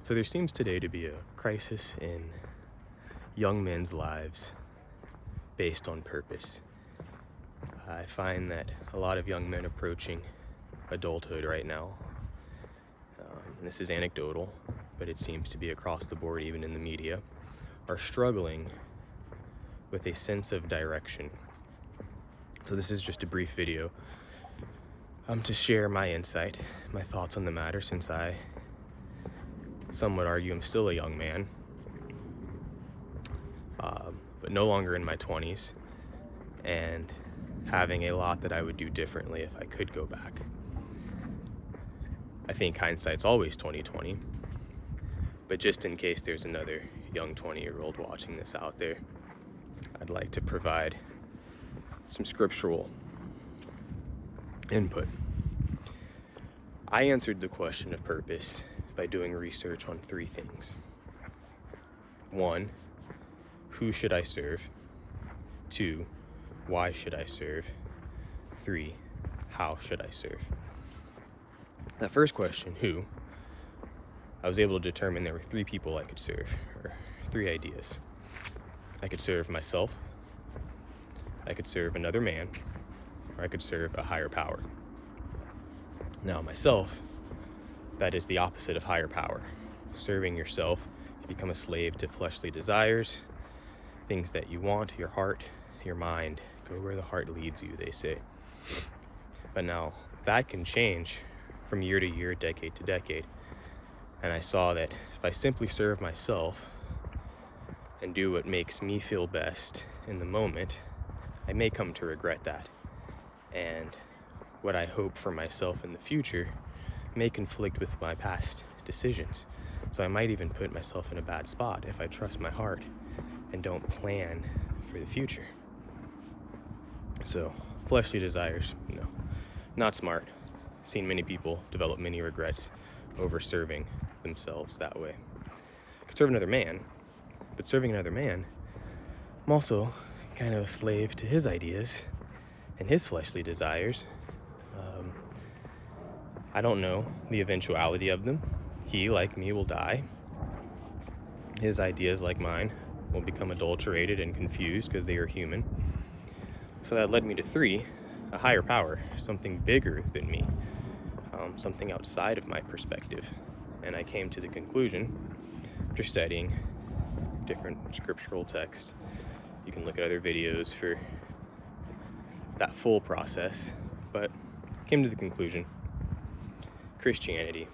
So there seems today to be a crisis in young men's lives based on purpose. I find that a lot of young men approaching adulthood right now, and this is anecdotal, but it seems to be across the board, even in the media, are struggling with a sense of direction. So this is just a brief video to share my insight, my thoughts on the matter, since some would argue I'm still a young man, but no longer in my 20s, and having a lot that I would do differently if I could go back. I think hindsight's always 20/20, but just in case there's another young 20-year-old watching this out there, I'd like to provide some scriptural input. I answered the question of purpose by doing research on 3 things. 1, who should I serve? 2, why should I serve? 3, how should I serve? That first question, who, I was able to determine there were 3 people I could serve, or 3 ideas. I could serve myself, I could serve another man, or I could serve a higher power. Now, myself, that is the opposite of higher power. Serving yourself, you become a slave to fleshly desires, things that you want, your heart, your mind. Go where the heart leads you, they say. But now, that can change from year to year, decade to decade. And I saw that if I simply serve myself and do what makes me feel best in the moment, I may come to regret that. And what I hope for myself in the future may conflict with my past decisions. So I might even put myself in a bad spot if I trust my heart and don't plan for the future. So, fleshly desires, not smart. Seen many people develop many regrets over serving themselves that way. I could serve another man, but serving another man, I'm also kind of a slave to his ideas and his fleshly desires. I don't know the eventuality of them. He, like me, will die. His ideas, like mine, will become adulterated and confused because they are human. So that led me to 3, a higher power, something bigger than me, something outside of my perspective. And I came to the conclusion, after studying different scriptural texts, you can look at other videos for that full process, but came to the conclusion, Christianity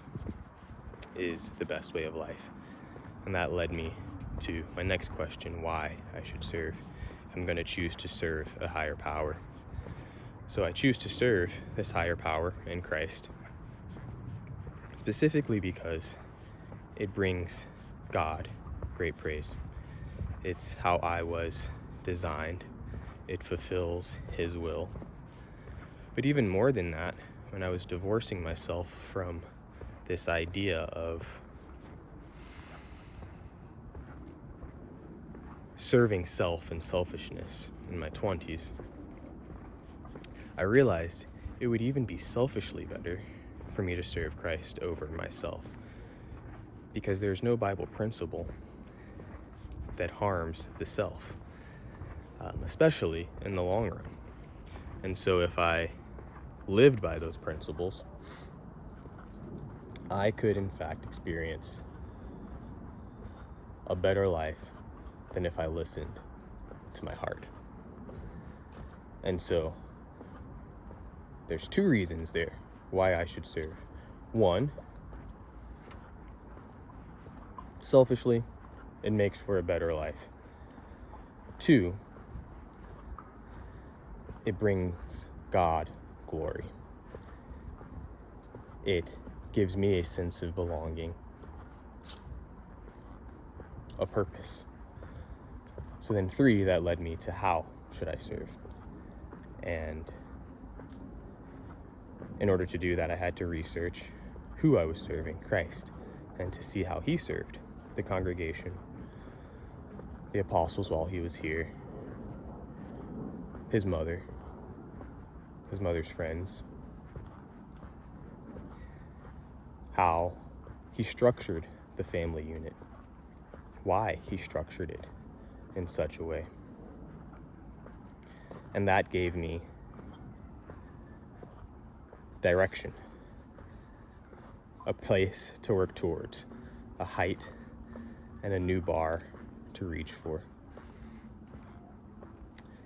is the best way of life. And that led me to my next question, why I should serve if I'm going to choose to serve a higher power. So I choose to serve this higher power in Christ, specifically because it brings God great praise. It's how I was designed. It fulfills His will. But even more than that, when I was divorcing myself from this idea of serving self and selfishness in my 20s, I realized it would even be selfishly better for me to serve Christ over myself, because there's no Bible principle that harms the self, especially in the long run. And so if I lived by those principles, I could in fact experience a better life than if I listened to my heart. And so there's 2 reasons there why I should serve. 1, selfishly, it makes for a better life. 2, it brings God glory. It gives me a sense of belonging, a purpose. So then 3, that led me to how should I serve. And in order to do that, I had to research who I was serving, Christ, and to see how He served the congregation, the apostles while He was here, His mother's friends, how He structured the family unit, why he structured it in such a way. And that gave me direction, a place to work towards, a height and a new bar to reach for.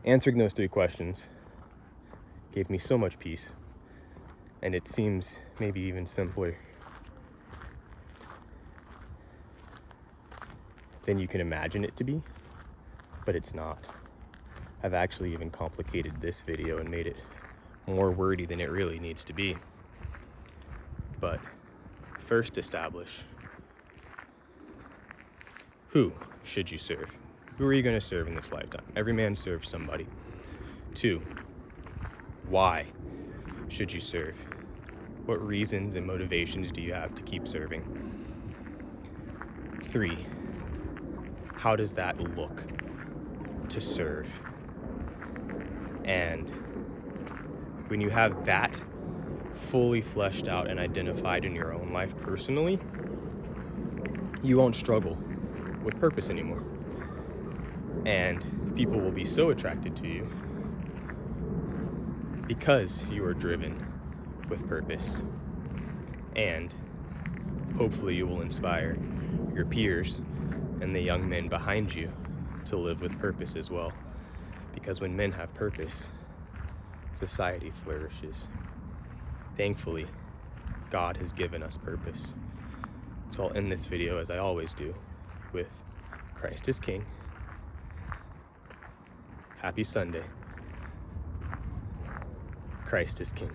Answering those 3 questions gave me so much peace, and it seems maybe even simpler than you can imagine it to be, but it's not. I've actually even complicated this video and made it more wordy than it really needs to be. But first, establish who should you serve? Who are you going to serve in this lifetime? Every man serves somebody. 2, why should you serve? What reasons and motivations do you have to keep serving? 3, how does that look to serve? And when you have that fully fleshed out and identified in your own life personally, you won't struggle with purpose anymore. And people will be so attracted to you because you are driven with purpose. And hopefully you will inspire your peers and the young men behind you to live with purpose as well. Because when men have purpose, society flourishes. Thankfully, God has given us purpose. So I'll end this video, as I always do, with Christ is King. Happy Sunday. Christ is King.